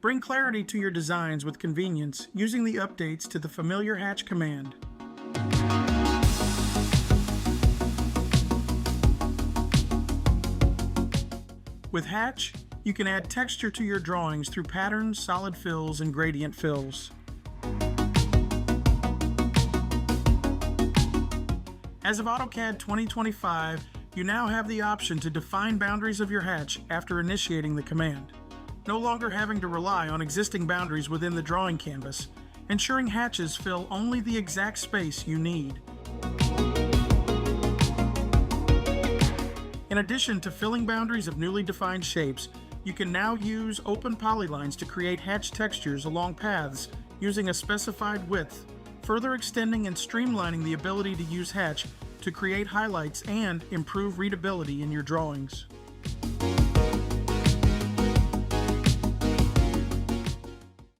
Bring clarity to your designs with convenience using the updates to the familiar hatch command. With Hatch, you can add texture to your drawings through patterns, solid fills, and gradient fills. As of AutoCAD 2025, you now have the option to define boundaries of your hatch after initiating the command, no longer having to rely on existing boundaries within the drawing canvas, ensuring hatches fill only the exact space you need. In addition to filling boundaries of newly defined shapes, you can now use open polylines to create hatch textures along paths using a specified width, further extending and streamlining the ability to use hatch to create highlights and improve readability in your drawings.